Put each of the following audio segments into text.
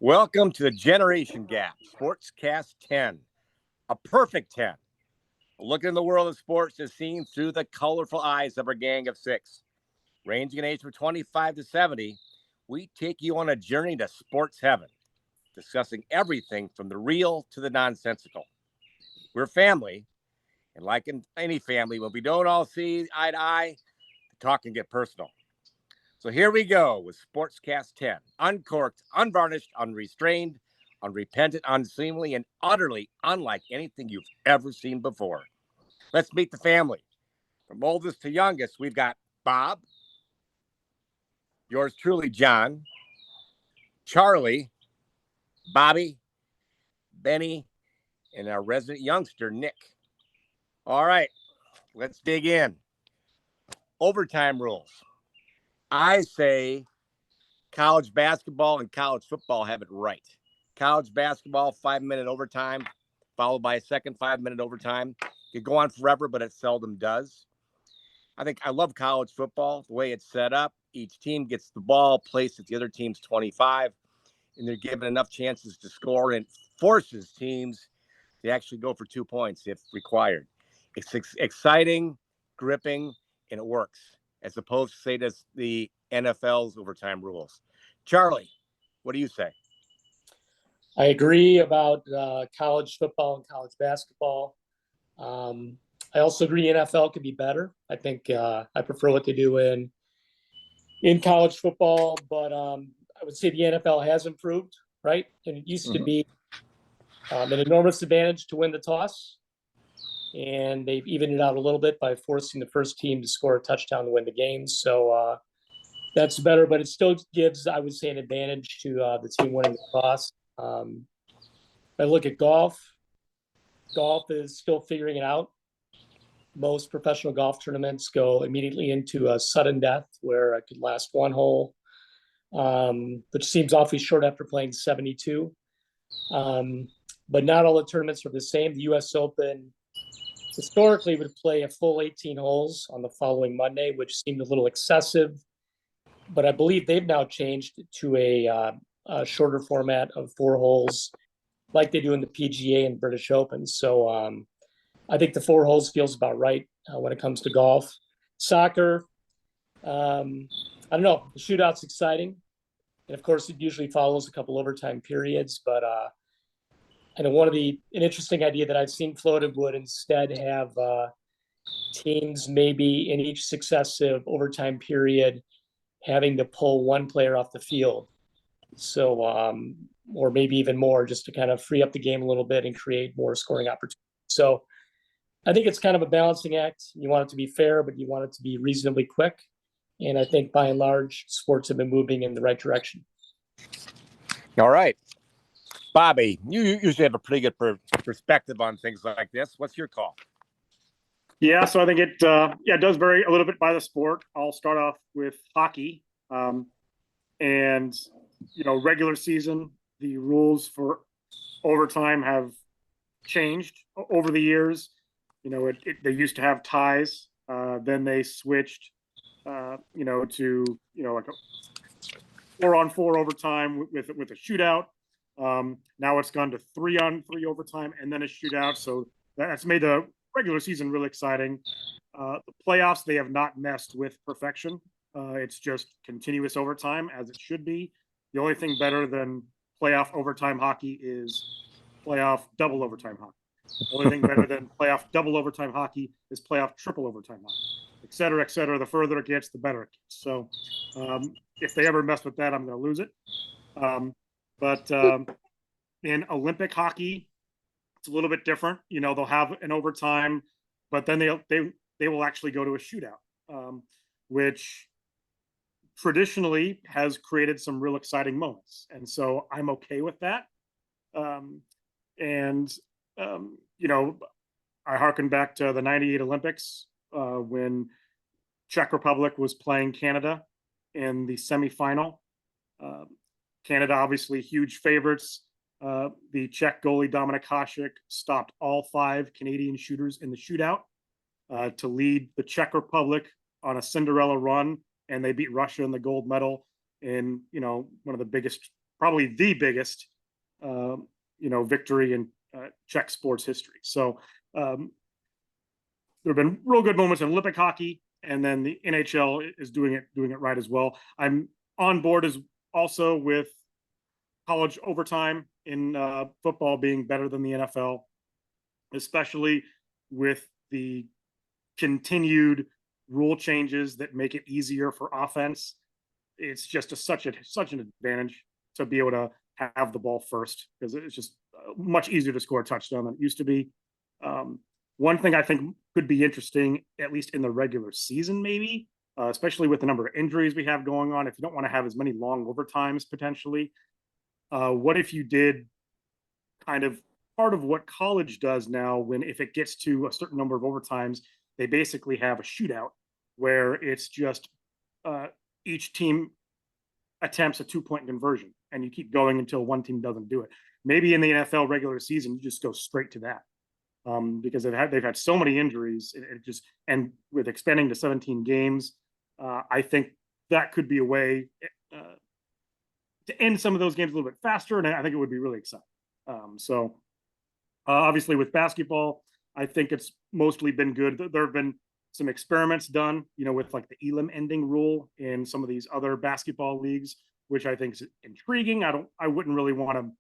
Welcome to the Generation Gap Sportscast 10, a perfect 10. A look in the world of sports is seen through the colorful eyes of our gang of six. Ranging in age from 25 to 70, we take you on a journey to sports heaven, discussing everything from the real to the nonsensical. We're family, and like in any family, when we don't all see eye to eye, the talk can get personal. So here we go with Sportscast 10, uncorked, unvarnished, unrestrained, unrepentant, unseemly, and utterly unlike anything you've ever seen before. Let's meet the family. From oldest to youngest, we've got Bob, yours truly, John, Charlie, Bobby, Benny, and our resident youngster, Nick. All right, let's dig in. Overtime rules. I say college basketball and college football have it right. College basketball, 5-minute overtime, followed by a second 5-minute overtime. It could go on forever, but it seldom does. I love college football, the way it's set up. Each team gets the ball placed at the other team's 25, and they're given enough chances to score, and forces teams to actually go for 2 points if required. It's exciting, gripping, and it works, as opposed to, say, the NFL's overtime rules. Charlie, what do you say? I agree about college football and college basketball. I also agree NFL could be better. I think I prefer what they do in college football, but I would say the NFL has improved, right? And it used to be an enormous advantage to win the toss. And they've evened it out a little bit by forcing the first team to score a touchdown to win the game. So that's better, but it still gives, I would say, an advantage to the team winning the toss. I look at golf. Golf is still figuring it out. Most professional golf tournaments go immediately into a sudden death where it could last one hole, which seems awfully short after playing 72. But not all the tournaments are the same. The U.S. Open historically would play a full 18 holes on the following Monday, which seemed a little excessive. But I believe they've now changed to a shorter format of 4 holes like they do in the PGA and British Open. So I think the 4 holes feels about right when it comes to golf. Soccer, I don't know. The shootout's exciting. And, of course, it usually follows a couple overtime periods. But I know an interesting idea that I've seen floated would instead have teams maybe in each successive overtime period having to pull one player off the field. So, or maybe even more, just to kind of free up the game a little bit and create more scoring opportunities. So I think it's kind of a balancing act. You want it to be fair, but you want it to be reasonably quick. And I think by and large, sports have been moving in the right direction. All right. Bobby, you usually have a pretty good perspective on things like this. What's your call? Yeah, so I think it does vary a little bit by the sport. I'll start off with hockey. And, regular season, the rules for overtime have changed over the years. They used to have ties. Then they switched, to, like a 4-on-4 overtime with a shootout. Now it's gone to 3-on-3 overtime and then a shootout. So that's made the regular season really exciting. The playoffs, they have not messed with perfection. It's just continuous overtime as it should be. The only thing better than playoff overtime hockey is playoff double overtime hockey. The only thing better than playoff double overtime hockey is playoff triple overtime hockey, et cetera, et cetera. The further it gets, the better it gets. So if they ever mess with that, I'm going to lose it. But in Olympic hockey, it's a little bit different. They'll have an overtime, but then they will actually go to a shootout, which traditionally has created some real exciting moments. And so I'm okay with that. I harken back to the 98 Olympics when Czech Republic was playing Canada in the semifinal. Canada, obviously huge favorites. The Czech goalie Dominik Hasek stopped all 5 Canadian shooters in the shootout to lead the Czech Republic on a Cinderella run, and they beat Russia in the gold medal in one of the biggest probably the biggest, victory in Czech sports history. So there have been real good moments in Olympic hockey, and then the NHL is doing it right as well. I'm on board as also with college overtime in football being better than the NFL, especially with the continued rule changes that make it easier for offense. It's just such an advantage to be able to have the ball first, because it's just much easier to score a touchdown than it used to be. One thing I think could be interesting, at least in the regular season, maybe, especially with the number of injuries we have going on, if you don't want to have as many long overtimes potentially, what if you did kind of part of what college does now, when if it gets to a certain number of overtimes, they basically have a shootout where it's just each team attempts a 2-point conversion, and you keep going until one team doesn't do it. Maybe in the NFL regular season, you just go straight to that, because they've had so many injuries. And with expanding to 17 games, I think that could be a way to end some of those games a little bit faster, and I think it would be really exciting. Obviously with basketball, I think it's mostly been good. There have been some experiments done, with like the Elam ending rule in some of these other basketball leagues, which I think is intriguing. I wouldn't really want to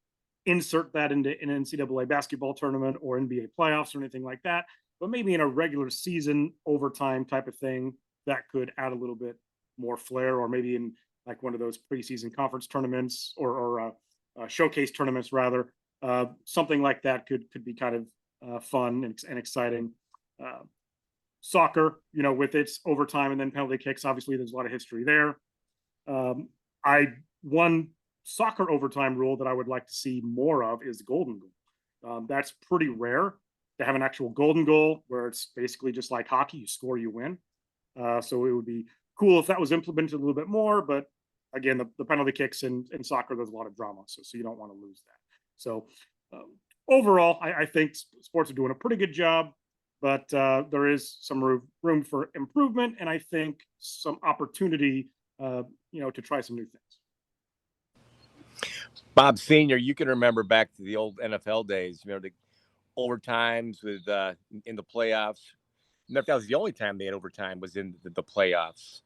insert that into an NCAA basketball tournament or NBA playoffs or anything like that, but maybe in a regular season overtime type of thing that could add a little bit more flair, or maybe in like one of those preseason conference tournaments or showcase tournaments rather. Something like that could be kind of fun and exciting. Soccer, with its overtime and then penalty kicks, obviously there's a lot of history there. One soccer overtime rule that I would like to see more of is the golden goal. That's pretty rare to have an actual golden goal where it's basically just like hockey, you score, you win. So it would be cool if that was implemented a little bit more, but again, the penalty kicks in soccer, there's a lot of drama, so you don't want to lose that. So overall, I think sports are doing a pretty good job, but there is some room for improvement, and I think some opportunity, to try some new things. Bob Senior, you can remember back to the old NFL days. The overtimes with in the playoffs. That was the only time they had overtime was in the playoffs.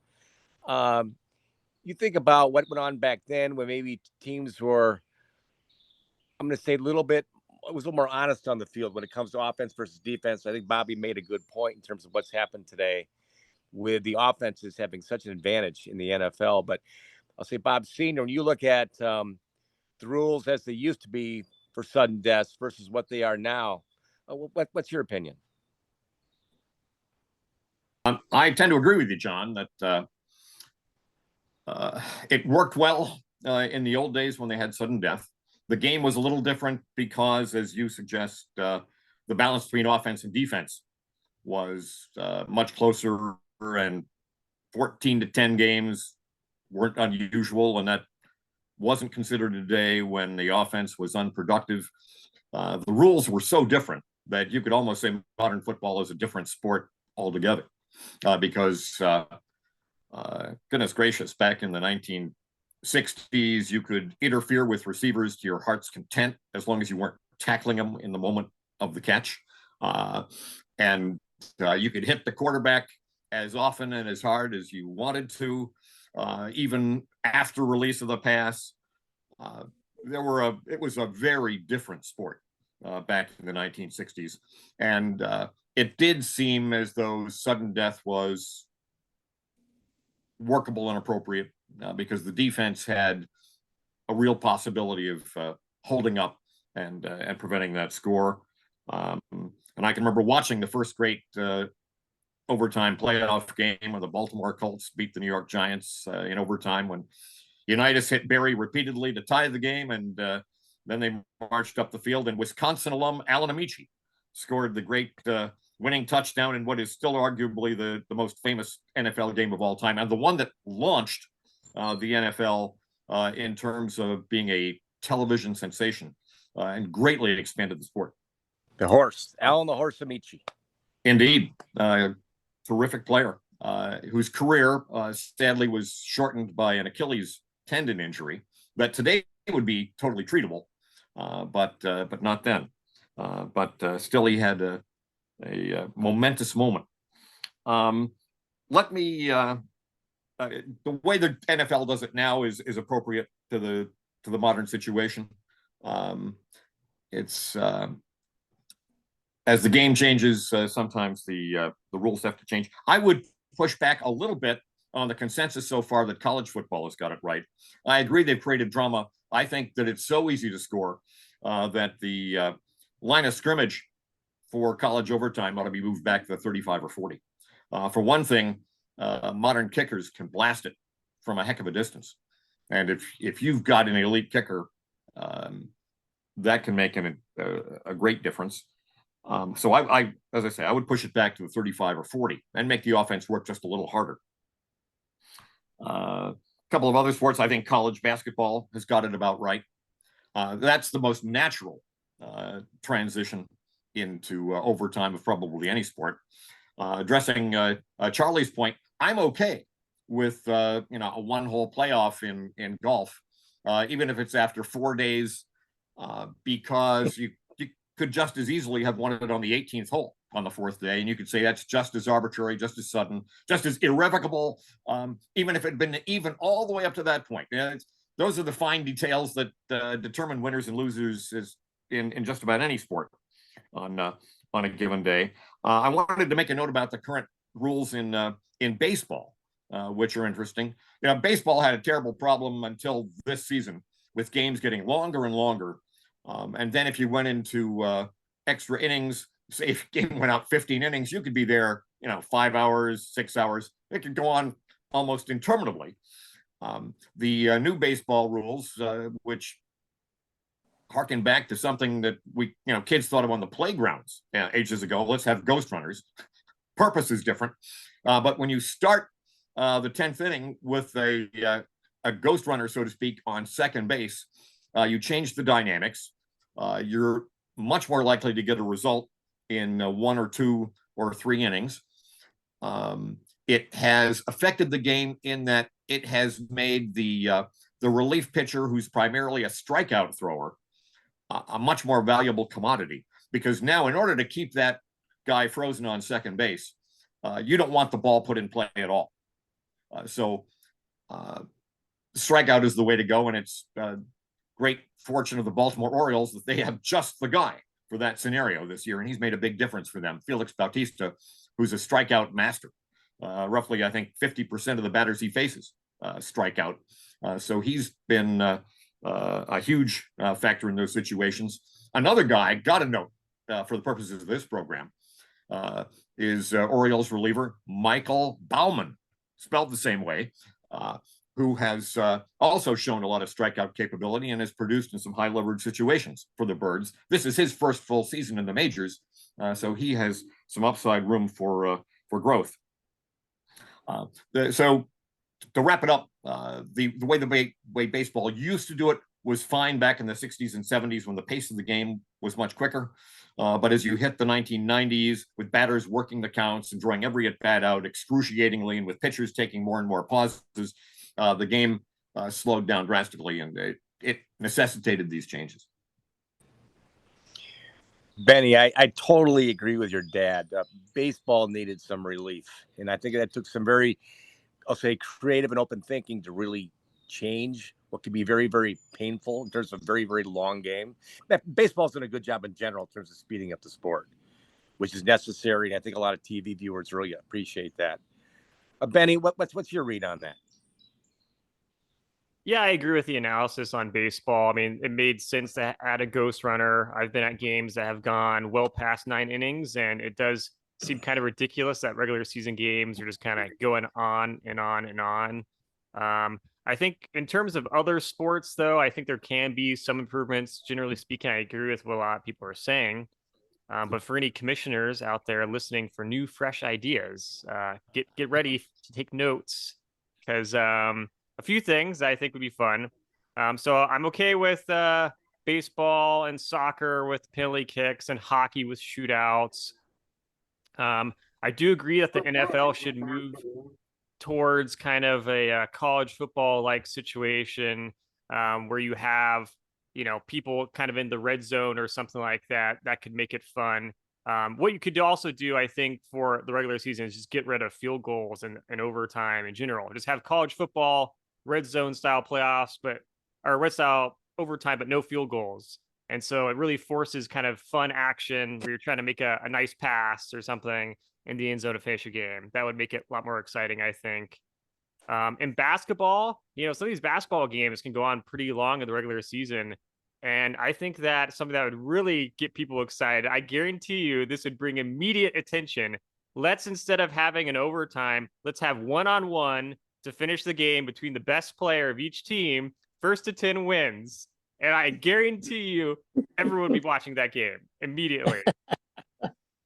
You think about what went on back then, when maybe teams were, I'm going to say, it was a little more honest on the field when it comes to offense versus defense. I think Bobby made a good point in terms of what's happened today with the offenses having such an advantage in the NFL. But I'll say, Bob Senior, when you look at the rules as they used to be for sudden deaths versus what they are now, what's your opinion? I tend to agree with you, John, that it worked well in the old days when they had sudden death. The game was a little different because, as you suggest, the balance between offense and defense was much closer, and 14-10 games weren't unusual, and that wasn't considered a day when the offense was unproductive. The rules were so different that you could almost say modern football is a different sport altogether, because goodness gracious, back in the 1960s, you could interfere with receivers to your heart's content as long as you weren't tackling them in the moment of the catch. And you could hit the quarterback as often and as hard as you wanted to, even after release of the pass. It was a very different sport back in the 1960s. And it did seem as though sudden death was workable and appropriate, because the defense had a real possibility of holding up and preventing that score. And I can remember watching the first great overtime playoff game where the Baltimore Colts beat the New York Giants in overtime, when Unitas hit Barry repeatedly to tie the game, and then they marched up the field, and Wisconsin alum Alan Amici scored the great winning touchdown in what is still arguably the most famous NFL game of all time, and the one that launched the NFL in terms of being a television sensation, and greatly expanded the sport. The horse, Alan the Horse Amici. Indeed. Terrific player, whose career sadly was shortened by an Achilles tendon injury. But today's would be totally treatable, but not then. Still, he had a momentous moment. Let me the way the NFL does it now is appropriate to the modern situation. It's as the game changes, sometimes the rules have to change. I would push back a little bit on the consensus so far that college football has got it right. I agree they've created drama. I think that it's so easy to score that the line of scrimmage for college overtime ought to be moved back to 35 or 40. For one thing, modern kickers can blast it from a heck of a distance. And if you've got an elite kicker, that can make a great difference. So I, as I say, I would push it back to the 35 or 40 and make the offense work just a little harder. A couple of other sports, I think college basketball has got it about right. That's the most natural transition into overtime of probably any sport. Addressing Charlie's point, I'm okay with a one-hole playoff in golf, even if it's after 4 days, because you could just as easily have won it on the 18th hole on the 4th day, and you could say that's just as arbitrary, just as sudden, just as irrevocable, even if it had been even all the way up to that point. Those are the fine details that determine winners and losers in just about any sport on a given day. I wanted to make a note about the current rules in baseball, which are interesting. Baseball had a terrible problem until this season with games getting longer and longer. And then if you went into extra innings, say if a game went out 15 innings, you could be there, 5 hours, 6 hours. It could go on almost interminably. The new baseball rules, which harken back to something that kids thought of on the playgrounds ages ago. Let's have ghost runners. Purpose is different. But when you start the 10th inning with a ghost runner, so to speak, on second base, you change the dynamics. You're much more likely to get a result in 1 or 2 or 3 innings. It has affected the game in that it has made the relief pitcher, who's primarily a strikeout thrower, a much more valuable commodity, because now in order to keep that guy frozen on second base, you don't want the ball put in play at all. So strikeout is the way to go, and it's great fortune of the Baltimore Orioles that they have just the guy for that scenario this year, and he's made a big difference for them. Felix Bautista, who's a strikeout master. Roughly, I think 50% of the batters he faces strike out. So he's been a huge factor in those situations. Another guy, got a note for the purposes of this program, is Orioles reliever Michael Baumann, spelled the same way, who has also shown a lot of strikeout capability and has produced in some high leverage situations for the Birds. This is his first full season in the majors, so he has some upside room for growth. So to wrap it up, the way baseball used to do it was fine back in the 60s and 70s when the pace of the game was much quicker. But as you hit the 1990s, with batters working the counts and drawing every at-bat out excruciatingly, and with pitchers taking more and more pauses, the game slowed down drastically, and it necessitated these changes. Benny, I totally agree with your dad. Baseball needed some relief, and I think that took some very, I'll say, creative and open thinking to really change what could be very, very painful in terms of a very, very long game. Baseball's done a good job in general in terms of speeding up the sport, which is necessary, and I think a lot of TV viewers really appreciate that. Benny, what's your read on that? Yeah, I agree with the analysis on baseball. I mean, it made sense to add a ghost runner. I've been at games that have gone well past 9 innings, and it does seem kind of ridiculous that regular season games are just kind of going on and on and on. I think in terms of other sports, though, I think there can be some improvements. Generally speaking, I agree with what a lot of people are saying. But for any commissioners out there listening for new, fresh ideas, get ready to take notes, because a few things I think would be fun. So I'm okay with baseball and soccer with penalty kicks and hockey with shootouts. I do agree that the NFL should move towards kind of a college football like situation where you have, people kind of in the red zone or something like that, that could make it fun. What you could also do, I think, for the regular season is just get rid of field goals and overtime in general. Just have college football, red zone style playoffs, or red style overtime, but no field goals. And so it really forces kind of fun action where you're trying to make a nice pass or something in the end zone to finish a game. That would make it a lot more exciting, I think. In basketball, some of these basketball games can go on pretty long in the regular season. And I think that something that would really get people excited, I guarantee you this would bring immediate attention. Let's, instead of having an overtime, let's have one-on-one to finish the game between the best player of each team. First to 10 wins. And I guarantee you everyone would be watching that game immediately.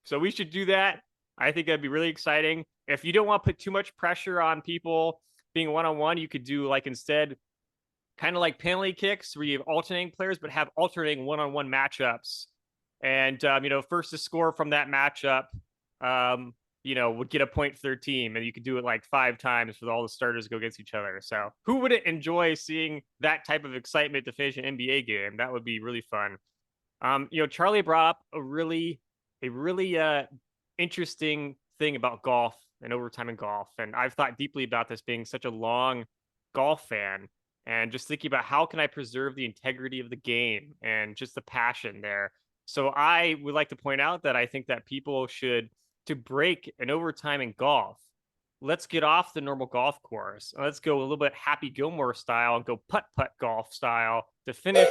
So we should do that. I think that'd be really exciting. If you don't want to put too much pressure on people being one-on-one, you could do instead kind of like penalty kicks where you have alternating players, but have alternating one-on-one matchups. And, first to score from that matchup, would get a point for their team. And you could do it 5 times for all the starters go against each other. So who wouldn't enjoy seeing that type of excitement to finish an NBA game? That would be really fun. Charlie brought up a really interesting thing about golf and overtime in golf. And I've thought deeply about this, being such a long golf fan, and just thinking about how can I preserve the integrity of the game and just the passion there. So I would like to point out that I think that people should, to break an overtime in golf, let's get off the normal golf course. Let's go a little bit Happy Gilmore style and go putt-putt golf style to finish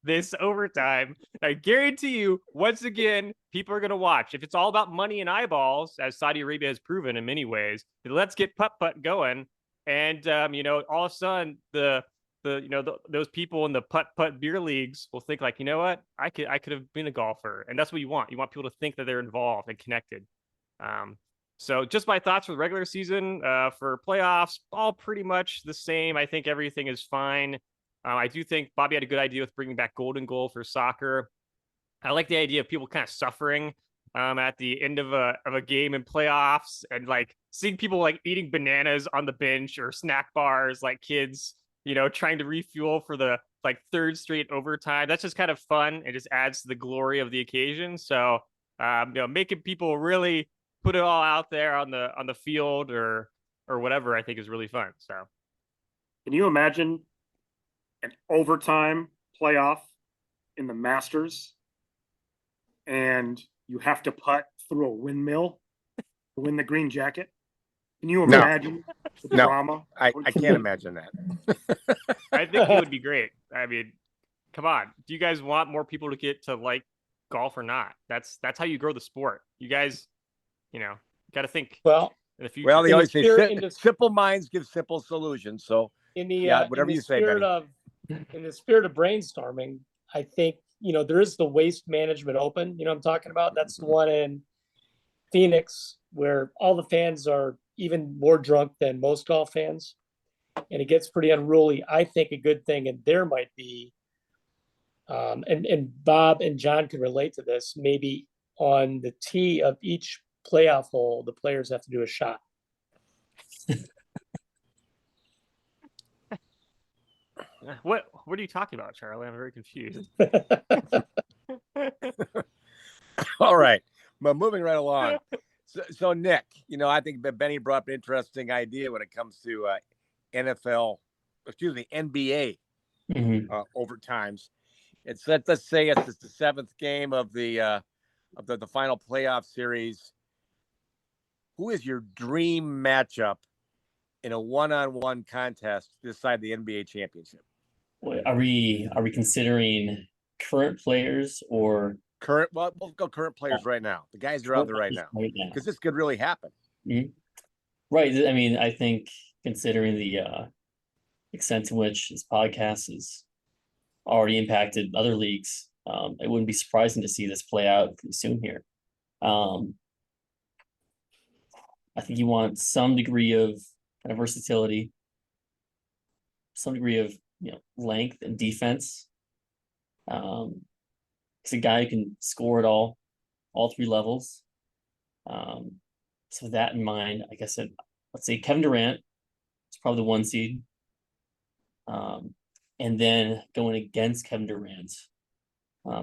this overtime. I guarantee you, once again, people are going to watch. If it's all about money and eyeballs, as Saudi Arabia has proven in many ways, then let's get putt-putt going. And, all of a sudden, those people in the putt-putt beer leagues will think you know what? I could have been a golfer. And that's what you want. You want people to think that they're involved and connected. So just my thoughts for the regular season. For playoffs, all pretty much the same. I think everything is fine. I do think Bobby had a good idea with bringing back golden goal for soccer. I like the idea of people kind of suffering at the end of a game in playoffs, and seeing people eating bananas on the bench or snack bars like kids, trying to refuel for the third straight overtime. That's just kind of fun. It just adds to the glory of the occasion. So making people really put it all out there on the field or whatever, I think is really fun. So Can you imagine an overtime playoff in the Masters, and you have to putt through a windmill to win the green jacket? Can you imagine the drama? I can't imagine that. I think it would be great. I mean, come on. Do you guys want more people to get to like golf or not? That's how you grow the sport. You guys, got to think Well, in the future. Well, they always say spirit- simple minds give simple solutions. So whatever you say, Benny. In the spirit of brainstorming, I think there is the Waste Management Open. I'm talking about. That's the one in Phoenix where all the fans are even more drunk than most golf fans, and it gets pretty unruly. I think a good thing, and there might be, and Bob and John can relate to this. Maybe on the tee of each playoff hole, the players have to do a shot. What are you talking about, Charlie? I'm very confused. All right. But moving right along. So Nick, I think that Benny brought up an interesting idea when it comes to NBA overtimes. It's let's say it's the 7th game of the final playoff series. Who is your dream matchup in a one-on-one contest this side of the NBA championship? Are we considering current players or current? Well, we'll go current players right now. The guys are out there right now, because this could really happen. Mm-hmm. Right. I mean, I think considering the extent to which this podcast has already impacted other leagues, it wouldn't be surprising to see this play out pretty soon here. I think you want some degree of kind of versatility, some degree of length and defense. It's a guy who can score at all 3 levels. So with that in mind, I guess let's say Kevin Durant is probably the 1 seed. and then going against Kevin Durant.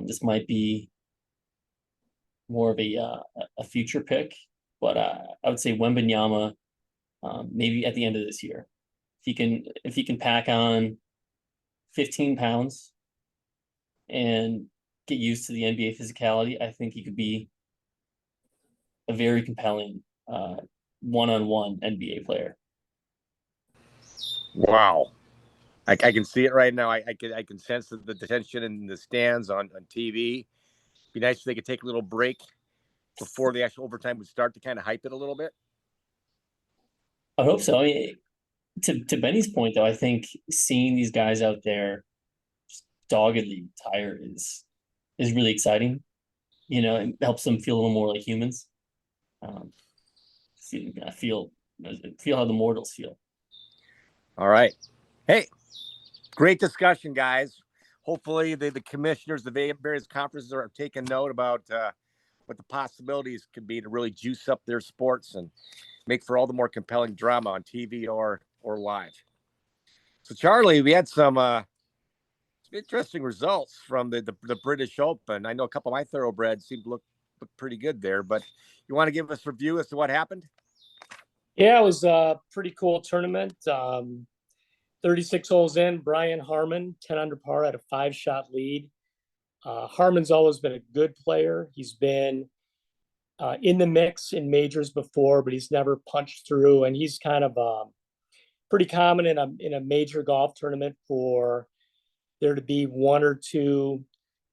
This might be more of a future pick, but I would say Wembanyama, maybe at the end of this year, if he can pack on 15 pounds and get used to the NBA physicality, I think he could be a very compelling one-on-one NBA player. Wow. I can see it right now. I can sense the tension in the stands on TV. Be nice if they could take a little break before the actual overtime would start to kind of hype it a little bit. I hope so. I mean, to Benny's point, though, I think seeing these guys out there just doggedly tired is really exciting. You know, it helps them feel a little more like humans. Feel how the mortals feel. All right. Hey, great discussion, guys. Hopefully the commissioners, the various conferences are taking note about what the possibilities could be to really juice up their sports and make for all the more compelling drama on TV or live. So, Charlie, we had some interesting results from the British Open. I know a couple of my thoroughbreds seem to look pretty good there, but you want to give us a review as to what happened? Yeah, it was a pretty cool tournament. 36 holes in, Brian Harman, 10 under par, at a 5-shot lead. Harman's always been a good player. He's been in the mix in majors before, but he's never punched through. And he's kind of pretty common in a major golf tournament for there to be one or two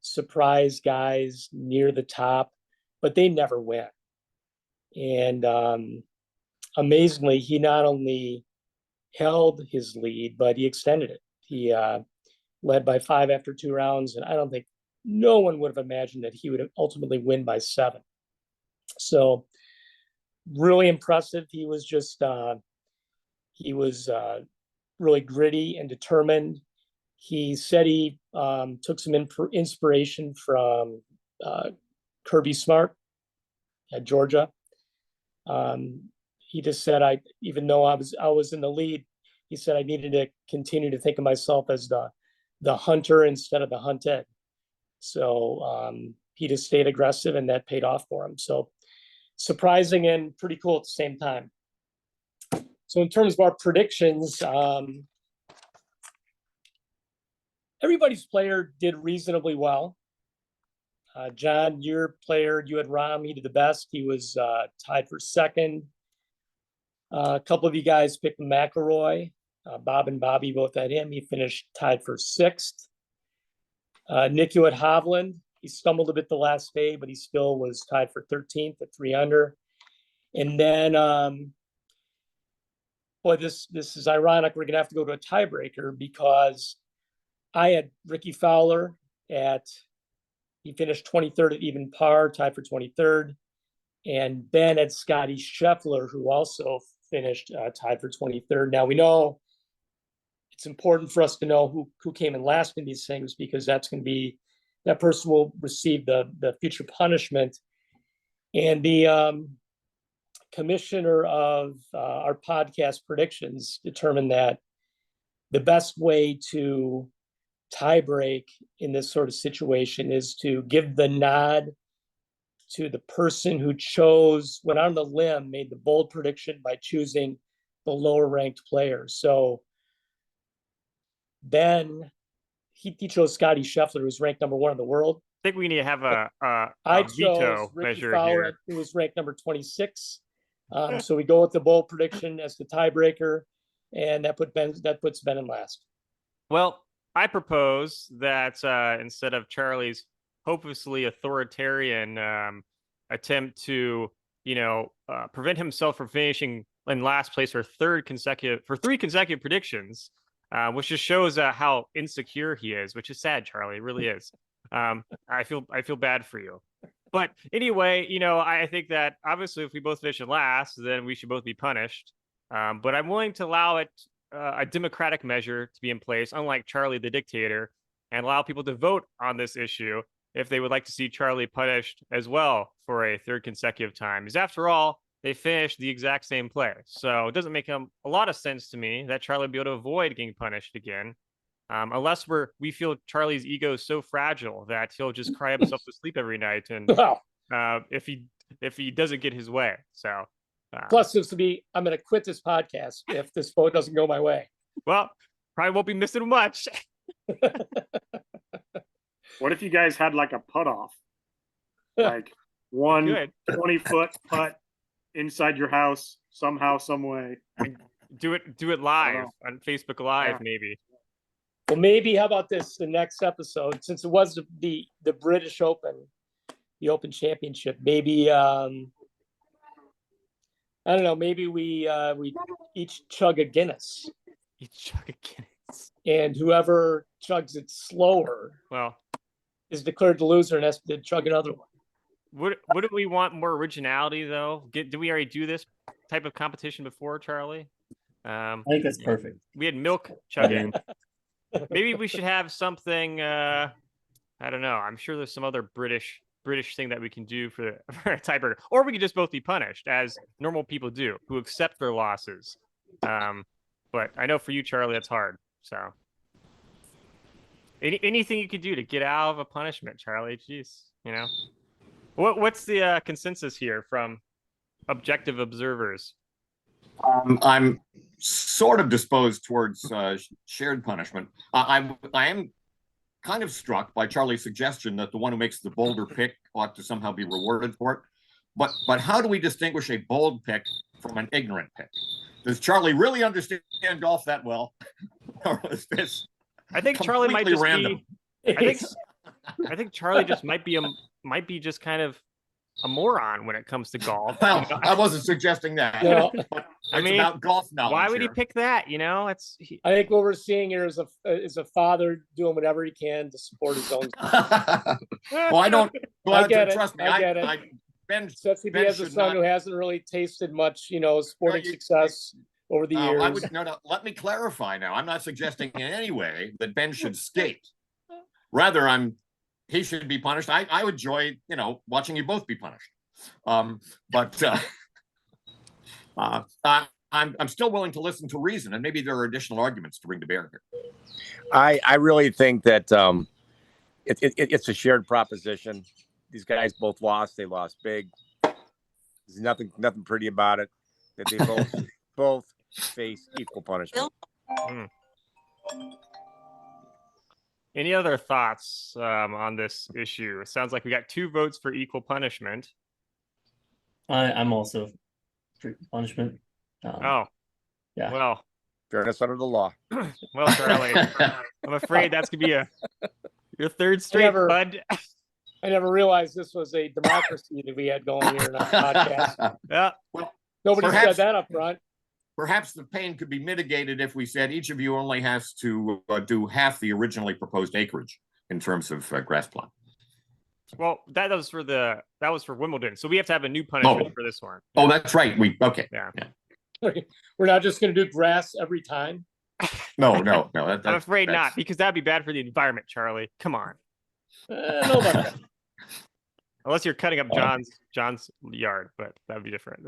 surprise guys near the top, but they never win. And amazingly, he not only held his lead, but he extended it. He led by 5 after 2 rounds, and I don't think no one would have imagined that he would ultimately win by 7. So really impressive. He was just really gritty and determined. He said he took some inspiration from Kirby Smart at Georgia. He just said, even though I was in the lead, he said I needed to continue to think of myself as the hunter instead of the hunted. So he just stayed aggressive, and that paid off for him. So surprising and pretty cool at the same time. So in terms of our predictions, everybody's player did reasonably well. John, your player, you had Rahm, he did the best. He was tied for second. A couple of you guys picked McIlroy. Bob and Bobby both had him. He finished tied for 6th. Nick, you had Hovland. He stumbled a bit the last day, but he still was tied for 13th at 3 under. And then, boy, this is ironic. We're going to have to go to a tiebreaker because I had Ricky Fowler he finished 23rd at even par, tied for 23rd. And Ben had Scotty Scheffler, who also finished tied for 23rd. Now, we know it's important for us to know who came in last in these things, because that person will receive the future punishment. And the commissioner of our podcast predictions determined that the best way to tie break in this sort of situation is to give the nod to the person who went on the limb, made the bold prediction by choosing the lower ranked player. So Ben, he chose Scotty Scheffler, who's ranked number 1 in the world. I think we need to have a I veto chose Ricky measure Fowler, here. who was ranked number 26. So we go with the bold prediction as the tiebreaker, and that puts Ben in last. Well, I propose that instead Uh, Charlie's hopelessly authoritarian attempt to, prevent himself from finishing in last place for 3 consecutive predictions, which just shows how insecure he is, which is sad, Charlie. It really is. I feel bad for you. But anyway, I think that obviously if we both finish in last, then we should both be punished. But I'm willing to allow it a democratic measure to be in place, unlike Charlie the dictator, and allow people to vote on this issue if they would like to see Charlie punished as well for a 3rd consecutive time. Because after all, they finished the exact same play. So it doesn't make a lot of sense to me that Charlie would be able to avoid getting punished again. unless we feel Charlie's ego is so fragile that he'll just cry himself to sleep every night, and Well, if he doesn't get his way. So plus I'm going to quit this podcast if this vote doesn't go my way. well, probably won't be missing much. What if you guys had like a putt off? Like one Good. 20-foot putt inside your house somehow, some way. Do it live know. on Facebook Live, Yeah. maybe. Well, maybe how about this? The next episode, since it was the British Open, the Open Championship, maybe I don't know. Maybe we each chug a Guinness, You chug a Guinness. and whoever chugs it slower Well, is declared the loser and has to chug another one. wouldn't we want more originality though? Did we already do this type of competition before, Charlie? I think that's perfect. We had milk chugging. Maybe we should have something. I don't know. I'm sure there's some other British thing that we can do for a tiebreaker, or we could just both be punished as normal people do, who accept their losses. But I know for you, Charlie, that's hard. So anything you could do to get out of a punishment, Charlie. Jeez, you know. What's the consensus here from objective observers? I'm sort of disposed towards shared punishment. I am kind of struck by Charlie's suggestion that the one who makes the bolder pick ought to somehow be rewarded for it. But how do we distinguish a bold pick from an ignorant pick? Does Charlie really understand golf that well, or is this? I think Charlie might completely just random? be. I think Charlie just might be just kind of a moron when it comes to golf. Well, I wasn't suggesting that. No, But I it's mean, about golf knowledge. Why would he here. pick that? You know, I think what we're seeing here is a father doing whatever he can to support his own. Well, I don't. Well, I get it. trust me. I get it. Ben, Especially if he Ben has a should son not- who hasn't really tasted much, sporting you- success over the years. I would no. Let me clarify now. I'm not suggesting in any way that Ben should skate. Rather, he should be punished. I would enjoy, watching you both be punished. But I'm still willing to listen to reason, and maybe there are additional arguments to bring to bear here. I really think that it's a shared proposition. These guys both lost. They lost big. There's nothing pretty about it. That they both face equal punishment. Any other thoughts on this issue? It sounds like we got 2 votes for equal punishment. I'm also for punishment. Oh, yeah. Well, Fairness under the law. Charlie, I'm afraid that's gonna be your 3rd straight, Never- bud. I never realized this was a democracy that we had going here in our podcast. Yeah. Nobody Perhaps- said that up front. Perhaps the pain could be mitigated if we said each of you only has to do half the originally proposed acreage in terms of grass plot. Well, that was for Wimbledon, so we have to have a new punishment for this one. Oh, that's right. Okay. Yeah. We're not just going to do grass every time. No. I'm afraid not, because that'd be bad for the environment, Charlie. Come on. Nobody. Unless you're cutting up John's yard, but that'd be different.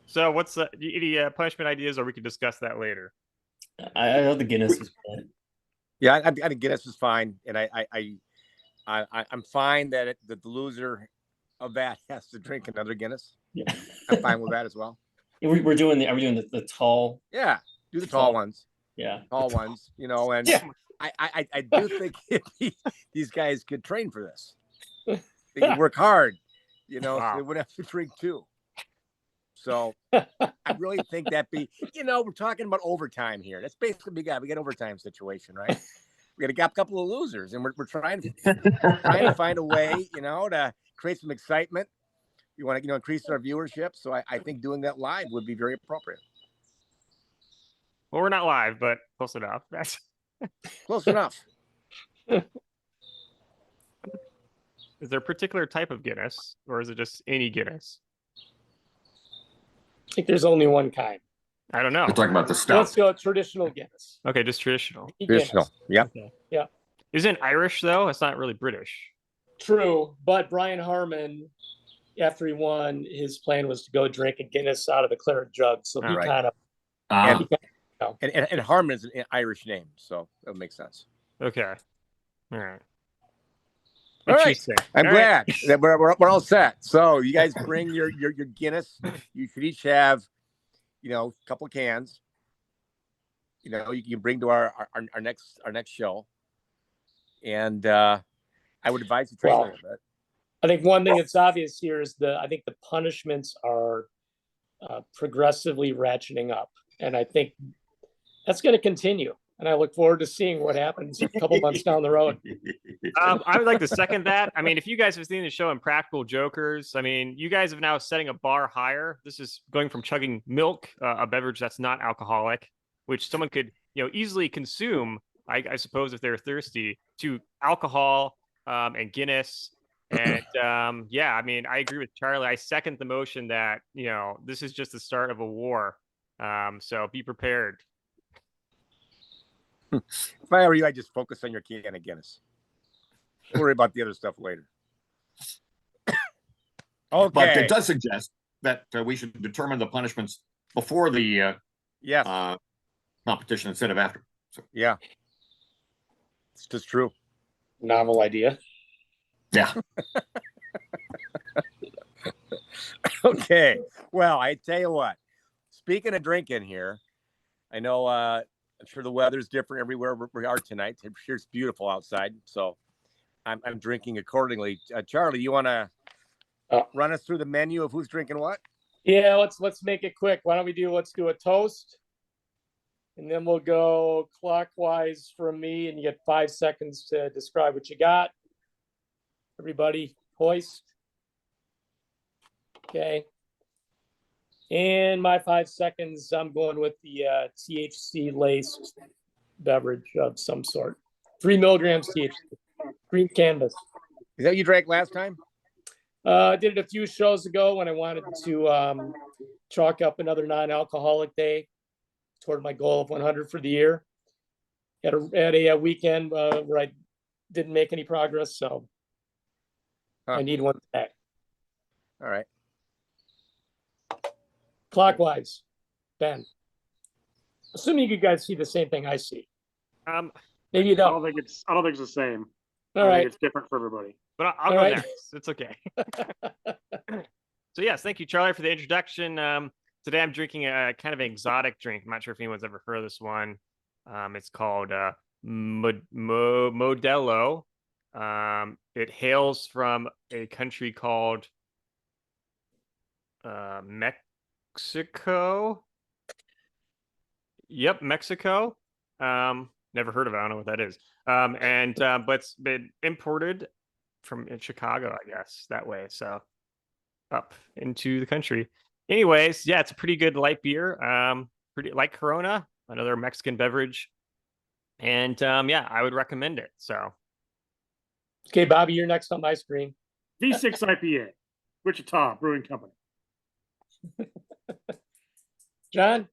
So, what's any punishment ideas, or we can discuss that later? I know the Guinness was good. Yeah, I think Guinness is fine, and I'm fine that the loser of that has to drink another Guinness. Yeah. I'm fine with that as well. We're doing are we doing the tall? Yeah, do the tall ones. Yeah. Tall ones, and Yeah. I do think these guys could train for this. They could work hard, so they wouldn't have to drink too. So I really think we're talking about overtime here. That's basically we got overtime situation, right? We got a couple of losers, and we're trying to find a way, to create some excitement. You want to, increase our viewership. So I think doing that live would be very appropriate. Well, we're not live, but close enough. That's Close enough. Is there a particular type of Guinness, or is it just any Guinness? I think there's only one kind. I don't know. We're talking about the Let's stuff. go traditional Guinness. Okay, just traditional. Traditional. Guinness. Yeah. Isn't Irish though? It's not really British. True, but Brian Harmon after he won, his plan was to go drink a Guinness out of the claret jug. So he Right. kind of, Ah, And Harmon's an Irish name, so that makes sense. Okay. All right. All right. Interesting. I'm All right. glad that we're all set. So you guys bring your Guinness. You should each have, a couple of cans. You can bring to our next show. And I would advise you train a little bit. I think one thing that's obvious here is I think the punishments are progressively ratcheting up, and I think that's going to continue. And I look forward to seeing what happens a couple months down the road. I would like to second that. I mean, if you guys have seen the show Impractical Jokers, I mean, you guys have now setting a bar higher. This is going from chugging milk, a beverage that's not alcoholic, which someone could, easily consume, I suppose, if they're thirsty, to alcohol and Guinness. And yeah, I mean, I agree with Charlie. I second the motion that, this is just the start of a war. So be prepared. If I were you, I'd just focus on your can of Guinness. Don't worry about the other stuff later. Okay. But it does suggest that we should determine the punishments before the yes. Competition instead of after. So. Yeah. It's just true. Novel idea. Yeah. Okay. Well, I tell you what. Speaking of drinking here, I know I'm sure the weather's different everywhere we are tonight. I'm sure it's beautiful outside, so I'm drinking accordingly. Charlie, you want to run us through the menu of who's drinking what? Yeah, let's make it quick. Let's do a toast, and then we'll go clockwise from me, and you get 5 seconds to describe what you got. Everybody, hoist. Okay. And my 5 seconds, I'm going with the THC laced beverage of some sort. 3 milligrams THC. Green canvas. Is that what you drank last time? I did it a few shows ago when I wanted to chalk up another non-alcoholic day toward my goal of 100 for the year. At a weekend where I didn't make any progress, so I need one today. All right. Clockwise, Ben. Assuming you guys see the same thing I see. Maybe you I don't. don't think it's the same. All right. It's different for everybody. But I'll go next. It's okay. So yes, thank you, Charlie, for the introduction. Today I'm drinking a kind of exotic drink. I'm not sure if anyone's ever heard of this one. It's called Modelo. It hails from a country called Mexico. Yep, Mexico. Never heard of it. I don't know what that is. But it's been imported from in Chicago, I guess, that way. So up into the country. Anyways, yeah, it's a pretty good light beer. Pretty like Corona, another Mexican beverage. And yeah, I would recommend it. So okay, Bobby, you're next on my screen. V6 IPA, Wichita Brewing Company. John?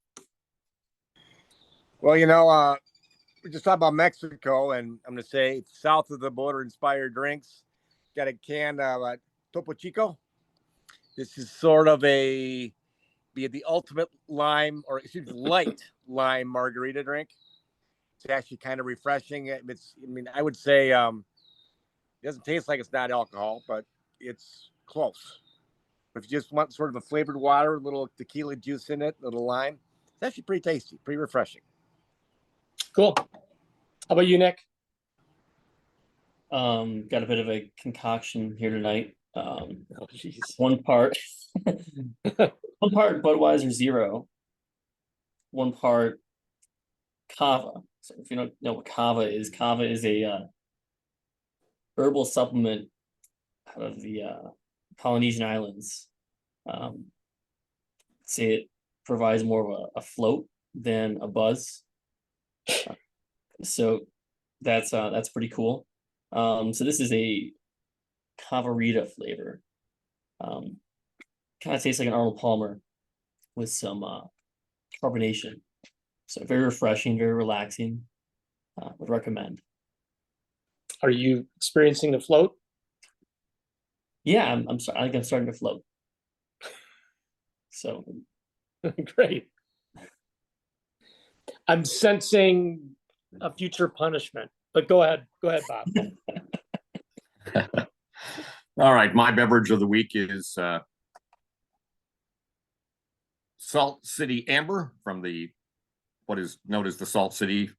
Well, we just talked about Mexico, and I'm going to say south of the border inspired drinks. Got a can of Topo Chico. This is sort of the ultimate lime, or excuse me, light lime margarita drink. It's actually kind of refreshing. I would say it doesn't taste like it's not alcohol, but it's close. If you just want sort of a flavored water, a little tequila juice in it, a little lime, it's actually pretty tasty, pretty refreshing. Cool. How about you, Nick? Got a bit of a concoction here tonight. One part Budweiser Zero, one part Kava. So if you don't know what Kava is a herbal supplement out of the Polynesian Islands. Say it provides more of a float than a buzz. So that's pretty cool. So this is a Cavarita flavor. Kind of tastes like an Arnold Palmer with some carbonation. So very refreshing, very relaxing. Would recommend. Are you experiencing the float? Yeah, I'm sorry. I think I'm starting to float. So Great. I'm sensing a future punishment, but go ahead, Bob. All right, my beverage of the week is Salt City Amber from what is known as the Salt City,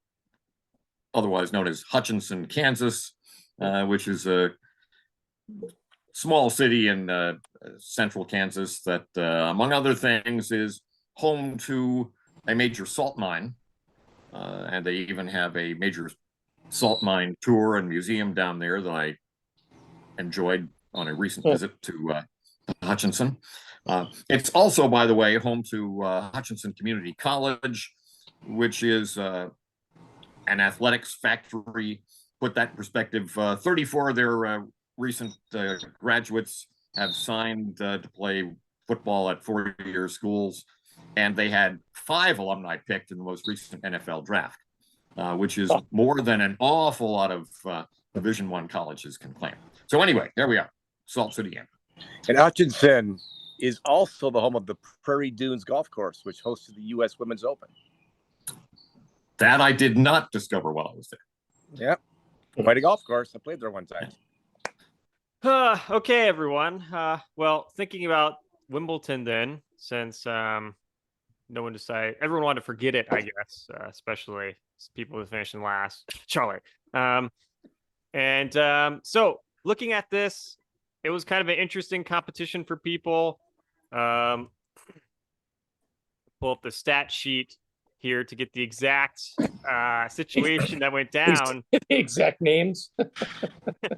otherwise known as Hutchinson, Kansas, which is a small city in central Kansas that, among other things, is home to a major salt mine. And they even have a major salt mine tour and museum down there that I enjoyed on a recent visit to Hutchinson. It's also, by the way, home to Hutchinson Community College, which is an athletics factory. Put that in perspective, 34 of their recent graduates have signed to play football at four-year schools, and they had 5 alumni picked in the most recent NFL draft, which is more than an awful lot of Division I colleges can claim. So anyway, there we are, Salt City Amber. And Hutchinson is also the home of the Prairie Dunes Golf Course, which hosted the U.S. Women's Open. That I did not discover while I was there. Yep. Quite a golf course. I played there one time. Okay, everyone. Well, thinking about Wimbledon then, since no one decided, everyone wanted to forget it, I guess, especially people who finished in last. Charlie. So looking at this, it was kind of an interesting competition for people. Pull up the stat sheet here to get the exact situation that went down. The exact names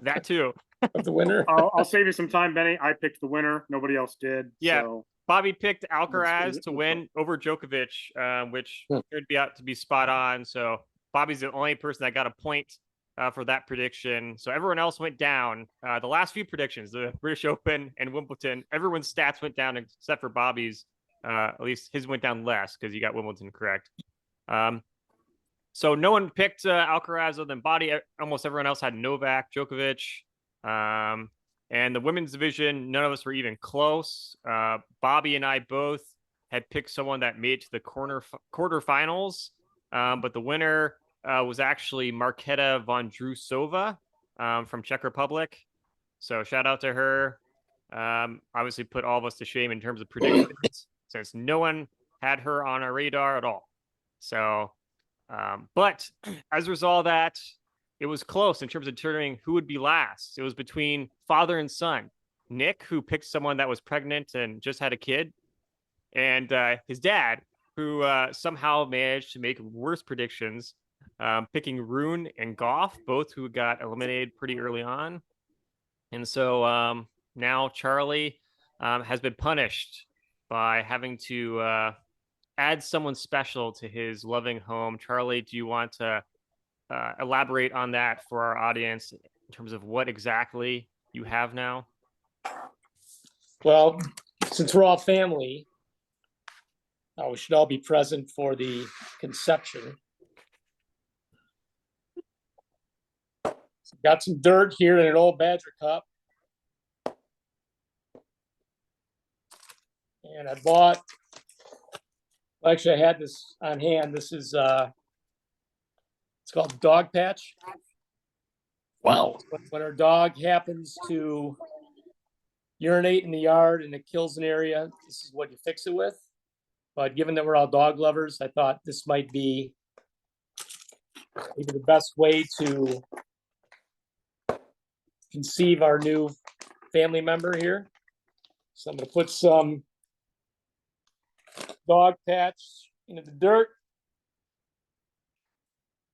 That too. of the winner. I'll save you some time, Benny. I picked the winner. Nobody else did. Yeah. So. Bobby picked Alcaraz to win over Djokovic, which turned out to be spot on. So Bobby's the only person that got a point for that prediction. So everyone else went down. The last few predictions, the British Open and Wimbledon, everyone's stats went down except for Bobby's. At least his went down less because you got Wimbledon correct. So no one picked Alcaraz other than Bobby. Almost everyone else had Novak, Djokovic. And the women's division, none of us were even close. Bobby and I both had picked someone that made it to the quarterfinals. But the winner was actually Marketa Vondrousova from Czech Republic. So shout out to her. Obviously put all of us to shame in terms of predictions since no one had her on our radar at all. So, but as a result of that, it was close in terms of determining who would be last. It was between father and son. Nick, who picked someone that was pregnant and just had a kid, and his dad, who somehow managed to make worse predictions, picking Rune and Goff, both who got eliminated pretty early on. And so now Charlie has been punished by having to add someone special to his loving home. Charlie, do you want to elaborate on that for our audience in terms of what exactly you have now? Well, since we're all family, we should all be present for the conception. So got some dirt here in an old Badger cup. And I bought, well, actually I had this on hand. This is, it's called Dog Patch. Wow. When our dog happens to urinate in the yard and it kills an area, this is what you fix it with. But given that we're all dog lovers, I thought this might be maybe the best way to conceive our new family member here. So I'm going to put some dog patch into the dirt.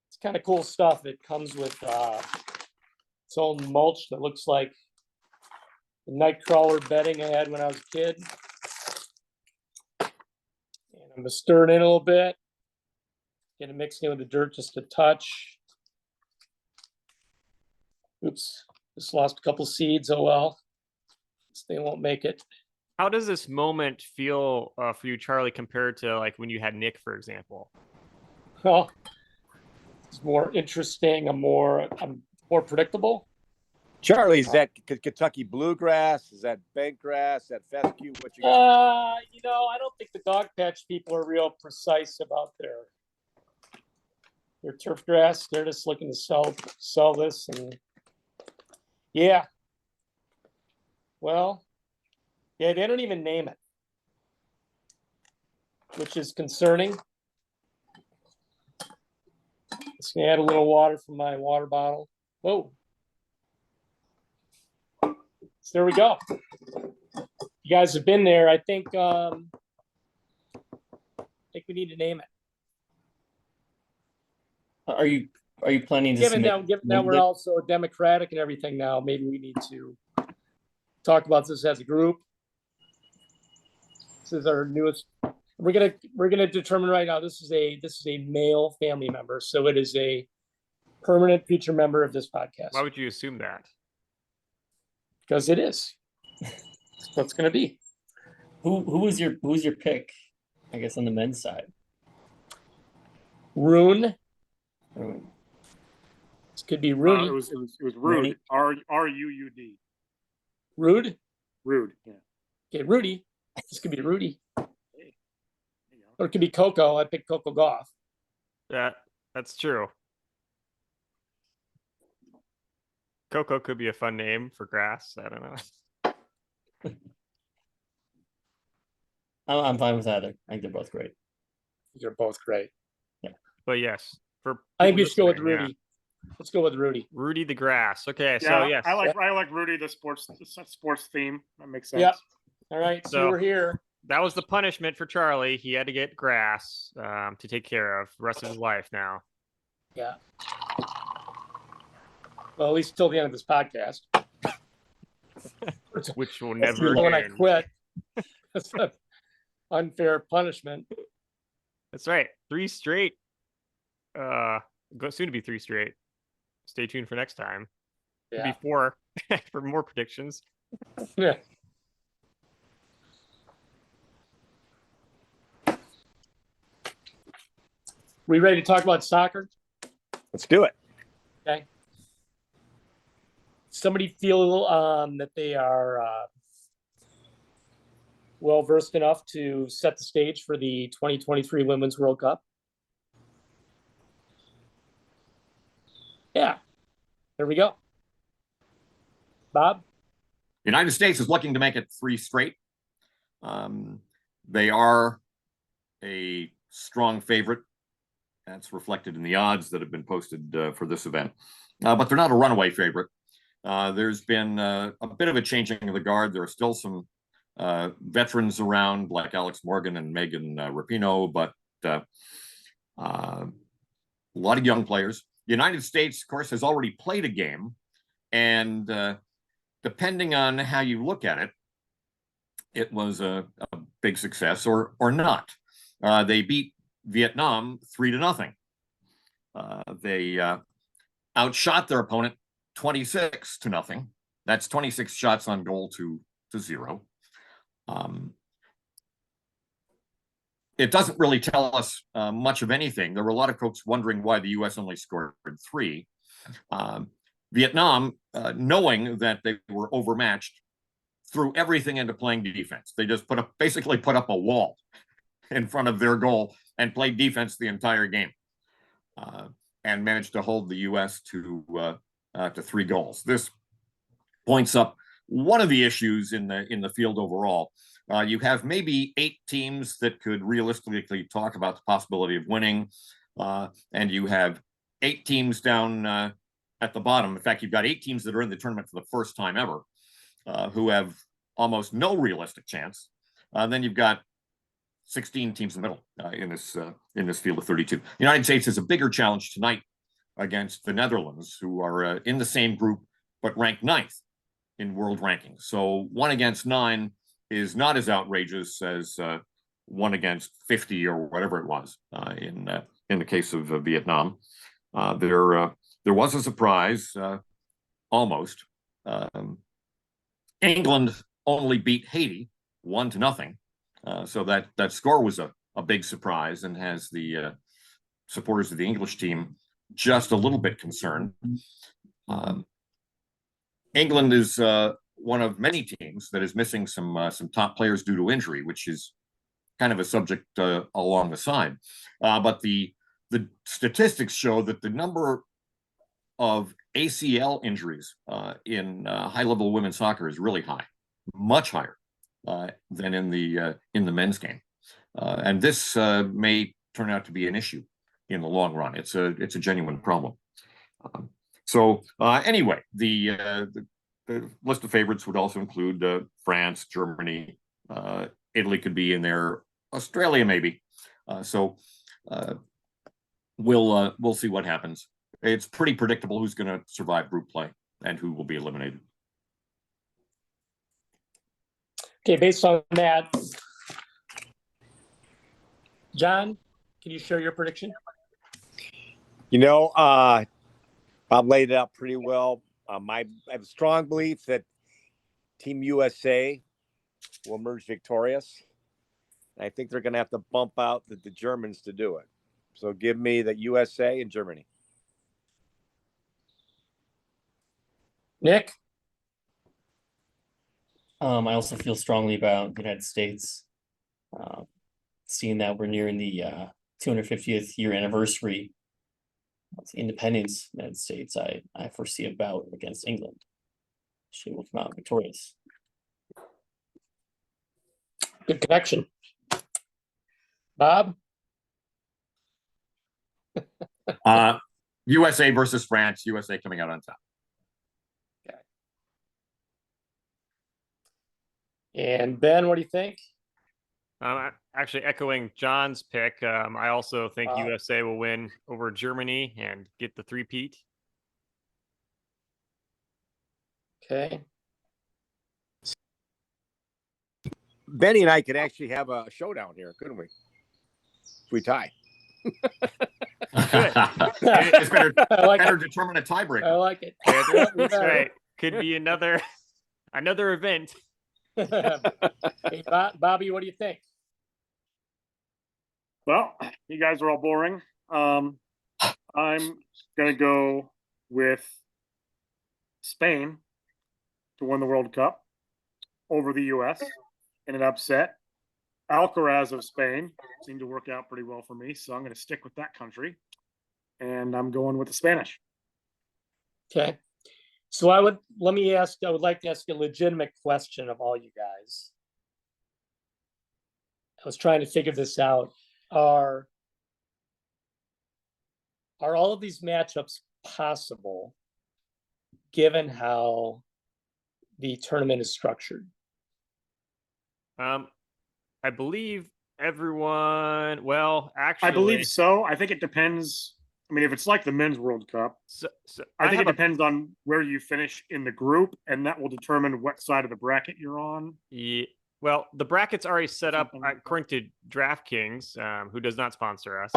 It's kind of cool stuff. It comes with its own mulch that looks like the nightcrawler bedding I had when I was a kid. And I'm going to stir it in a little bit. Get it mixed in with the dirt just a touch. Oops, just lost a couple seeds. Oh well, this thing won't make it. How does this moment feel for you, Charlie, compared to like when you had Nick, for example? Well, it's more interesting. I'm more predictable. Charlie, is that Kentucky bluegrass? Is that bentgrass? Is that fescue? What you got? I don't think the dog patch people are real precise about their turf grass. They're just looking to sell this, and yeah. Well, yeah, they don't even name it, which is concerning. Just gonna add a little water from my water bottle. Whoa. So there we go. You guys have been there. I think we need to name it. Are you planning to Given submit? now we're also democratic and everything now, maybe we need to talk about this as a group. This is our newest. We're gonna determine right now. This is a male family member, so it is a permanent future member of this podcast. Why would you assume that? Because it is. That's what it's gonna be. Who was your pick? I guess on the men's side. Rune. Or- This could be Rooney. It was Rude. Rooney. Ruud. Rude. Rude. Yeah. Okay, Rudy. This could be Rudy. There you go. Or it could be Coco. I picked Coco Goff. That's true. Coco could be a fun name for grass. I don't know. I'm fine with either. I think they're both great. They're both great. But yes, for I think we people should go with listening, yeah. Rudy. Let's go with Rudy. Rudy the grass. Okay, Yeah, so yes. I like Rudy, the sports theme. That makes sense. Yep. All right, so So- we're here. That was the punishment for Charlie. He had to get grass to take care of the rest of his life now. Yeah. Well, at least till the end of this podcast. Which will That's never when I end. quit. That's an unfair punishment. That's right. 3 straight. Soon to be 3 straight. Stay tuned for next time. Yeah. Before for more predictions. Yeah. We ready to talk about soccer? Let's do it. Okay. Somebody feel that they are well versed enough to set the stage for the 2023 Women's World Cup? Yeah. There we go. Bob? United States is looking to make it 3 straight. They are a strong favorite. That's reflected in the odds that have been posted for this event. But they're not a runaway favorite. There's been a bit of a changing of the guard. There are still some veterans around like Alex Morgan and Megan Rapinoe, but a lot of young players. The United States, of course, has already played a game, and depending on how you look at it, it was a big success or not. They beat Vietnam 3-0. They outshot their opponent 26-0. That's 26 shots on goal to 0. It doesn't really tell us much of anything. There were a lot of folks wondering why the U.S. only scored 3. Vietnam, knowing that they were overmatched, threw everything into playing defense. They just basically put up a wall in front of their goal and played defense the entire game, and managed to hold the U.S. to 3 goals. This points up one of the issues in the field overall. You have maybe 8 teams that could realistically talk about the possibility of winning, and you have 8 teams down at the bottom. In fact, you've got 8 teams that are in the tournament for the first time ever, who have almost no realistic chance. Then you've got 16 teams in the middle in this field of 32. The United States has a bigger challenge tonight against the Netherlands, who are in the same group but ranked 9th in world rankings. So 1 against 9 is not as outrageous as 1 against 50 or whatever it was in the case of Vietnam. There was a surprise, almost. England only beat Haiti 1-0. So that score was a big surprise and has the supporters of the English team just a little bit concerned. England is one of many teams that is missing some top players due to injury, which is kind of a subject along the side. But the statistics show that the number of ACL injuries in high-level women's soccer is really high, much higher than in the men's game, and this may turn out to be an issue in the long run. It's a genuine problem. So anyway, the list of favorites would also include France, Germany, Italy could be in there, Australia maybe. So we'll see what happens. It's pretty predictable who's going to survive group play and who will be eliminated. Okay, based on that, John, can you share your prediction? Bob laid it out pretty well. I have a strong belief that Team USA will emerge victorious. I think they're going to have to bump out the Germans to do it. So give me the USA and Germany. Nick? I also feel strongly about the United States. Seeing that we're nearing the 250th year anniversary of the independence of the United States, I foresee a bout against England. She will come out victorious. Good connection. Bob? USA versus France, USA coming out on top. Okay. And Ben, what do you think? Actually echoing John's pick. I also think USA will win over Germany and get the three-peat. Okay. Benny and I could actually have a showdown here, couldn't we? If we tie. It's better determine a tiebreaker. I like it. Yeah, that's right. Could be another event. Hey, Bobby, what do you think? Well, you guys are all boring. I'm gonna go with Spain to win the World Cup over the US in an upset. Alcaraz of Spain seemed to work out pretty well for me, so I'm going to stick with that country, and I'm going with the Spanish. Okay. So I would like to ask a legitimate question of all you guys. I was trying to figure this out. Are all of these matchups possible given how the tournament is structured? I believe everyone. Well, actually, I believe so. I think it depends. I mean, if it's like the men's World Cup, so I think it depends on where you finish in the group, and that will determine what side of the bracket you're on. Yeah, well, the bracket's already set up according to DraftKings, who does not sponsor us.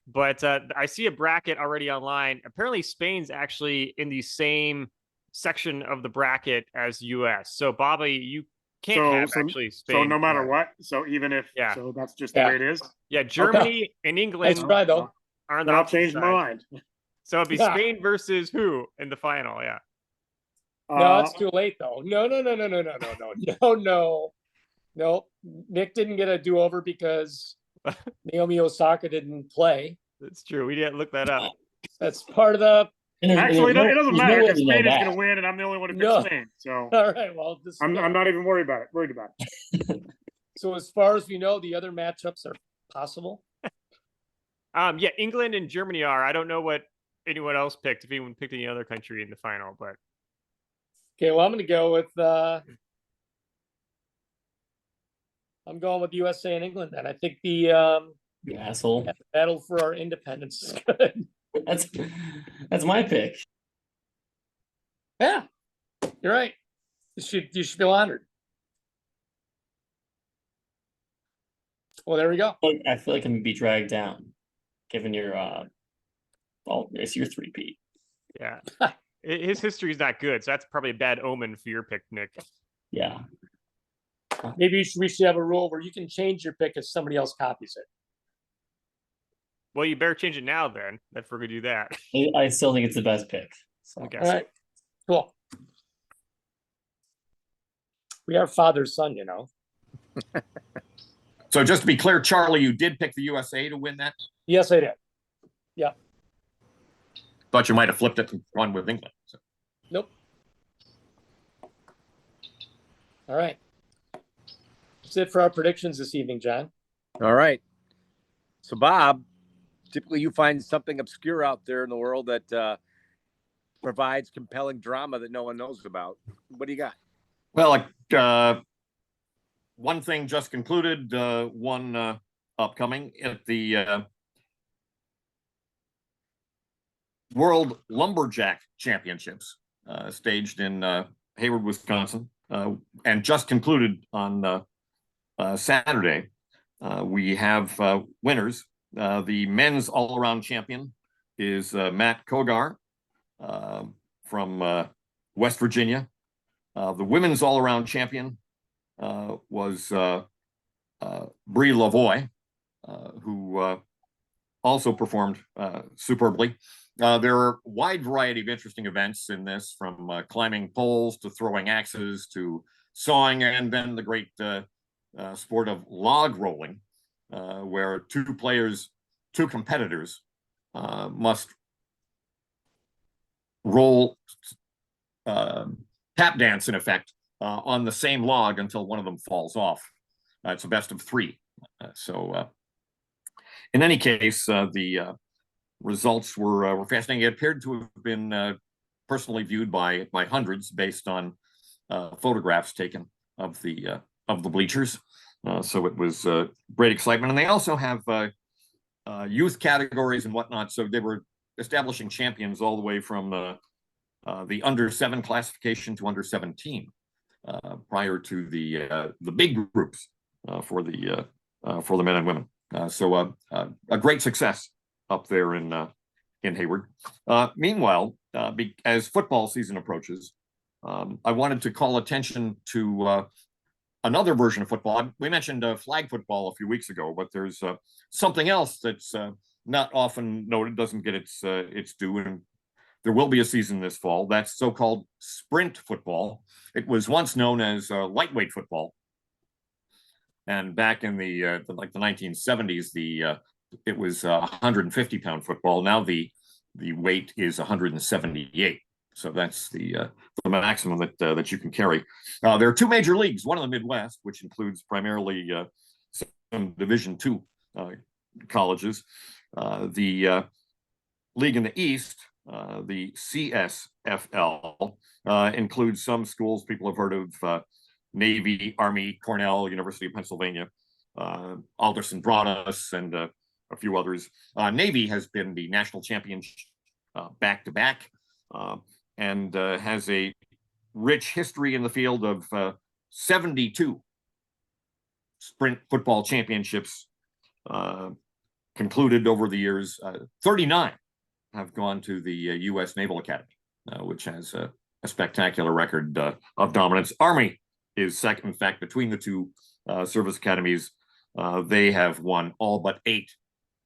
But I see a bracket already online. Apparently, Spain's actually in the same section of the bracket as US. So, Bobby, you can't have actually Spain. So no matter what, so even if so that's just the way it is. Yeah, Germany and England Nice try, though. are on the I'll opposite change my side. mind. So it'd be Spain versus who in the final? Yeah. No, it's too late though. No. Nick didn't get a do-over because Naomi Osaka didn't play. That's true. We didn't look that up. That's part of the. Actually, it doesn't matter because Spain is that. going to win, and I'm the only one who picked Spain. So All right, well, I'm not even worried about it. So as far as we know, the other matchups are possible. Yeah, England and Germany are. I don't know what anyone else picked. If anyone picked any other country in the final, but Okay, well, I'm going to go with. I'm going with USA and England. Then I think the You asshole. battle for our independence is good. That's my pick. Yeah, you're right. You should feel honored. Well, there we go. I feel like I'm gonna be dragged down, given your it's your 3-peat. yeah, his history is not good, so that's probably a bad omen for your pick, Nick. Yeah. Maybe we should have a rule where you can change your pick if somebody else copies it. Well, you better change it now then, if we're gonna do that. I still think it's the best pick. So. Okay. All right, cool. We are father-son, you know. So just to be clear, Charlie, you did pick the USA to win that? Yes, I did. Yeah. Thought you might have flipped it and gone with England. So. Nope. All right. That's it for our predictions this evening, John. All right. So, Bob, typically you find something obscure out there in the world that provides compelling drama that no one knows about. What do you got? Well, one thing just concluded, one upcoming at the World Lumberjack Championships, staged in Hayward, Wisconsin, and just concluded on Saturday. We have winners. The men's all-around champion is Matt Kogar from West Virginia. The women's all-around champion was Brie Lavoie, who also performed superbly. There are a wide variety of interesting events in this, from climbing poles to throwing axes to sawing, and then the great sport of log rolling, where two competitors must roll, tap dance in effect, on the same log until one of them falls off. It's a best of three. In any case, the results were fascinating. It appeared to have been personally viewed by hundreds based on photographs taken of the bleachers. So it was great excitement. And they also have youth categories and whatnot. So they were establishing champions all the way from the under-7 classification to under-17 prior to the big groups for the men and women. So a great success up there in Hayward. Meanwhile, as football season approaches, I wanted to call attention to another version of football. We mentioned flag football a few weeks ago, but there's something else that's not often noted, doesn't get its due, and there will be a season this fall. That's so-called sprint football. It was once known as lightweight football, and back in the 1970s, it was 150-pound football. Now the weight is 178. So that's the maximum that you can carry. There are two major leagues, one in the Midwest, which includes primarily some Division II colleges. The league in the East, the CSFL, includes some schools people have heard of: Navy, Army, Cornell, University of Pennsylvania, Alderson Broaddus, and a few others. Navy has been the national champion back-to-back, and has a rich history in the field of 72 sprint football championships concluded over the years. 39 have gone to the U.S. Naval Academy, which has a spectacular record of dominance. Army is second. In fact, between the two service academies, they have won all but 8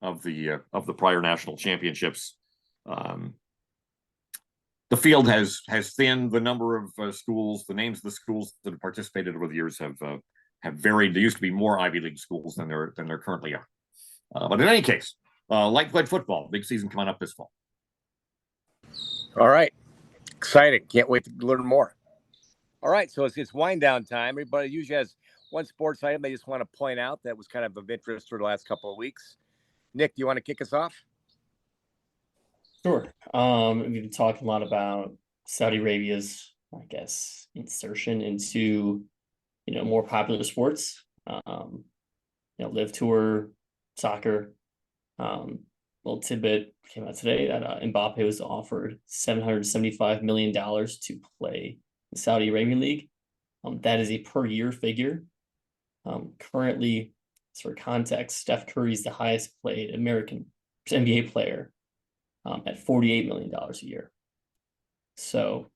of the prior national championships. The field has thinned. The number of schools, the names of the schools that have participated over the years have varied. There used to be more Ivy League schools than there currently are. But in any case, lightweight football, big season coming up this fall. All right. Exciting. Can't wait to learn more. All right. So it's wind down time. Everybody usually has one sports item they just want to point out that was kind of interest for the last couple of weeks. Nick, do you want to kick us off? Sure. We've been talking a lot about Saudi Arabia's, I guess, insertion into, more popular sports. Live Tour, soccer. Little tidbit came out today that Mbappe was offered $775 million to play the Saudi Arabian League. That is a per year figure. Currently, for context, Steph Curry is the highest paid American NBA player at $48 million a year. So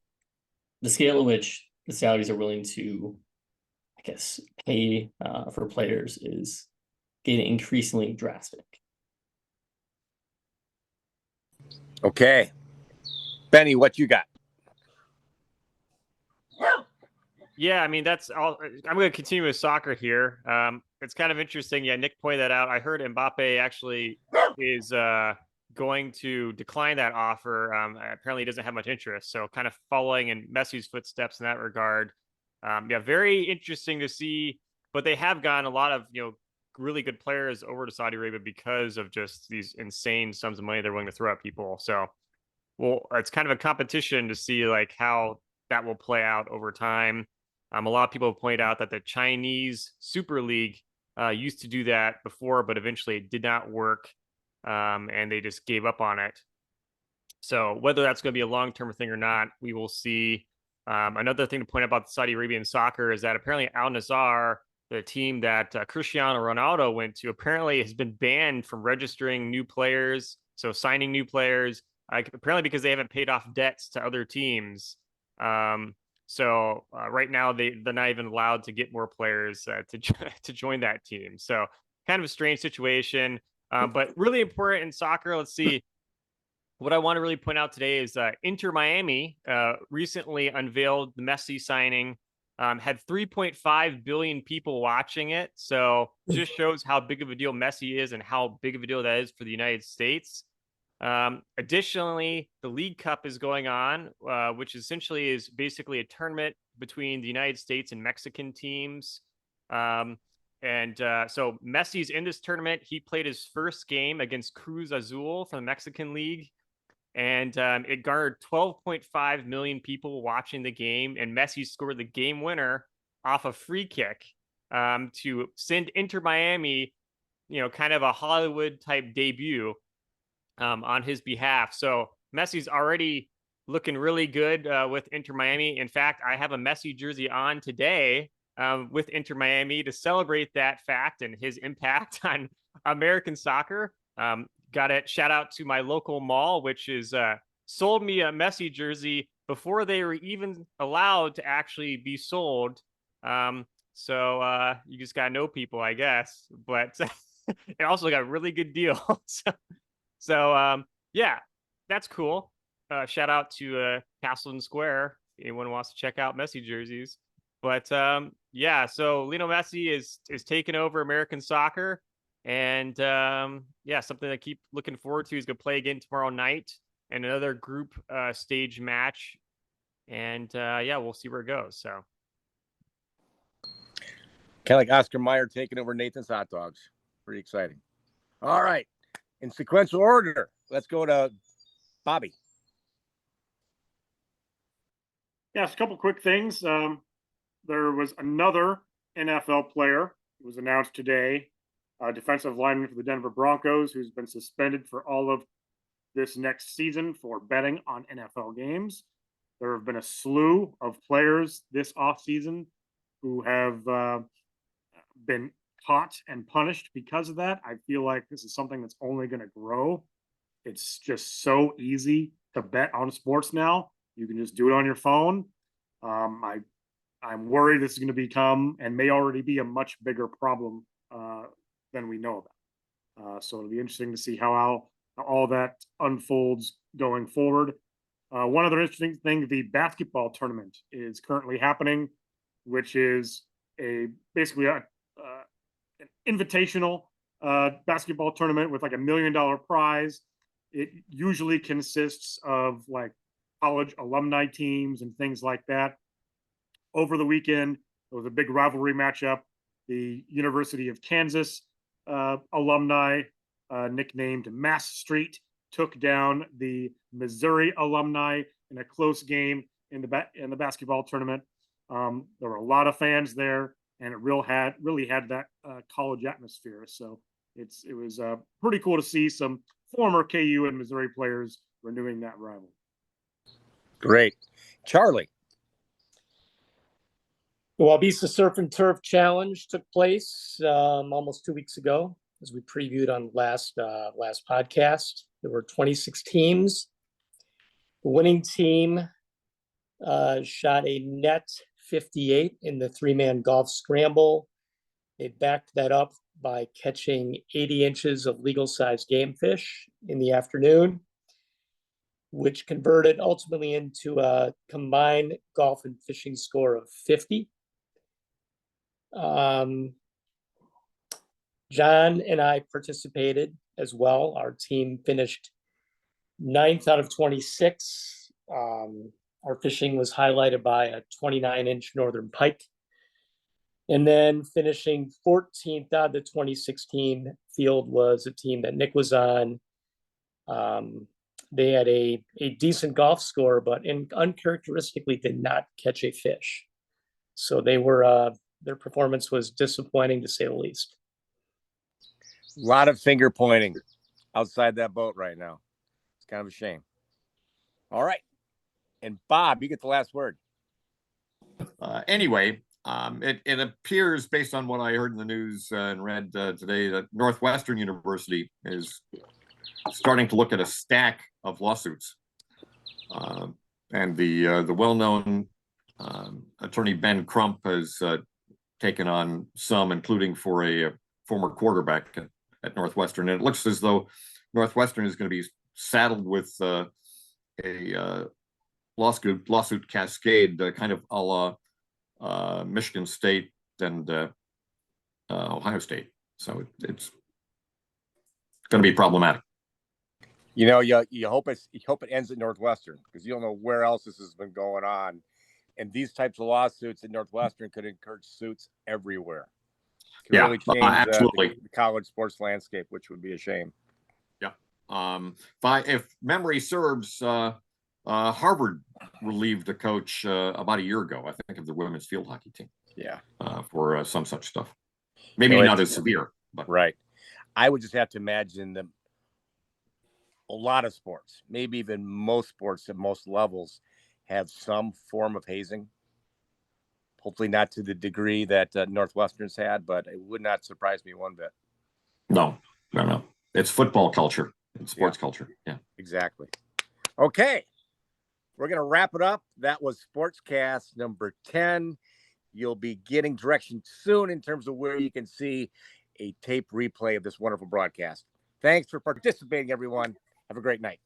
the scale at which the Saudis are willing to, I guess, pay for players is getting increasingly drastic. Okay. Benny, what you got? Yeah, I mean that's all. I'm going to continue with soccer here. It's kind of interesting. Yeah, Nick pointed that out. I heard Mbappe actually is going to decline that offer. Apparently, he doesn't have much interest. So, kind of following in Messi's footsteps in that regard. Yeah, very interesting to see. But they have gotten a lot of really good players over to Saudi Arabia because of just these insane sums of money they're willing to throw at people. So, well, it's kind of a competition to see like how that will play out over time. A lot of people have pointed out that the Chinese Super League used to do that before, but eventually it did not work, and they just gave up on it. So whether that's going to be a long-term thing or not, we will see. Another thing to point out about the Saudi Arabian soccer is that apparently Al Nassr, the team that Cristiano Ronaldo went to, apparently has been banned from registering new players, so signing new players, apparently because they haven't paid off debts to other teams. So right now they're not even allowed to get more players to join that team. So kind of a strange situation, but really important in soccer. Let's see. What I want to really point out today is Inter Miami recently unveiled the Messi signing. Had 3.5 billion people watching it, so just shows how big of a deal Messi is and how big of a deal that is for the United States. Additionally, the League Cup is going on, which essentially is basically a tournament between the United States and Mexican teams. So Messi's in this tournament. He played his first game against Cruz Azul from the Mexican League, and it garnered 12.5 million people watching the game, and Messi scored the game winner off a free kick to send Inter Miami, kind of a Hollywood type debut on his behalf. So Messi's already looking really good with Inter Miami. In fact, I have a Messi jersey on today with Inter Miami to celebrate that fact and his impact on American soccer. Got it. Shout out to my local mall, which is sold me a Messi jersey before they were even allowed to actually be sold. So you just gotta know people, I guess. But it also got a really good deal. So yeah, that's cool. Shout out to Castleton Square. If anyone wants to check out Messi jerseys. But yeah, so Lionel Messi is taking over American soccer. And yeah, something to keep looking forward to. He's going to play again tomorrow night and another group stage match. And yeah, we'll see where it goes. So kind of like Oscar Mayer taking over Nathan's Hot Dogs. Pretty exciting. All right. In sequential order, let's go to Bobby. Yes, a couple quick things. There was another NFL player who was announced today, a defensive lineman for the Denver Broncos, who's been suspended for all of this next season for betting on NFL games. There have been a slew of players this offseason who have been caught and punished because of that. I feel like this is something that's only going to grow. It's just so easy to bet on sports now. You can just do it on your phone. I'm worried this is going to become and may already be a much bigger problem than we know about. So it'll be interesting to see how all that unfolds going forward. One other interesting thing, the basketball tournament is currently happening, which is basically an invitational basketball tournament with like $1 million prize. It usually consists of like college alumni teams and things like that. Over the weekend, there was a big rivalry matchup. The University of Kansas alumni, nicknamed Mass Street, took down the Missouri alumni in a close game in the basketball tournament. There were a lot of fans there, and it really had that college atmosphere. So it was pretty cool to see some former KU and Missouri players renewing that rivalry. Great. Charlie. The Waubesa Surf and Turf Challenge took place almost 2 weeks ago, as we previewed on last podcast. There were 26 teams. The winning team shot a net 58 in the 3-man golf scramble. They backed that up by catching 80 inches of legal-sized game fish in the afternoon. which converted ultimately into a combined golf and fishing score of 50. John and I participated as well. Our team finished 9th out of 26. Our fishing was highlighted by a 29-inch northern pike. And then finishing 14th out of the 2016 field was a team that Nick was on. They had a decent golf score, but uncharacteristically did not catch a fish. So they were their performance was disappointing to say the least. A lot of finger pointing outside that boat right now. It's kind of a shame. All right. And Bob, you get the last word. Anyway, it appears, based on what I heard in the news and read today, that Northwestern University is starting to look at a stack of lawsuits. And the well-known attorney Ben Crump has taken on some, including for a former quarterback at Northwestern. And it looks as though Northwestern is going to be saddled with a lawsuit cascade, kind of a la Michigan State and Ohio State. So it's going to be problematic. You know, you hope it ends at Northwestern, because you don't know where else this has been going on. And these types of lawsuits at Northwestern could encourage suits everywhere. Could really change the college sports landscape, which would be a shame. Yeah. If memory serves, Harvard relieved a coach about a year ago, I think, of the women's field hockey team. Yeah. For some such stuff. Maybe not as severe, but right. I would just have to imagine them. A lot of sports, maybe even most sports at most levels, have some form of hazing. Hopefully not to the degree that Northwestern's had, but it would not surprise me one bit. No. It's football culture. It's sports culture. Yeah, exactly. Okay. We're going to wrap it up. That was Sportscast number 10. You'll be getting direction soon in terms of where you can see a tape replay of this wonderful broadcast. Thanks for participating, everyone. Have a great night.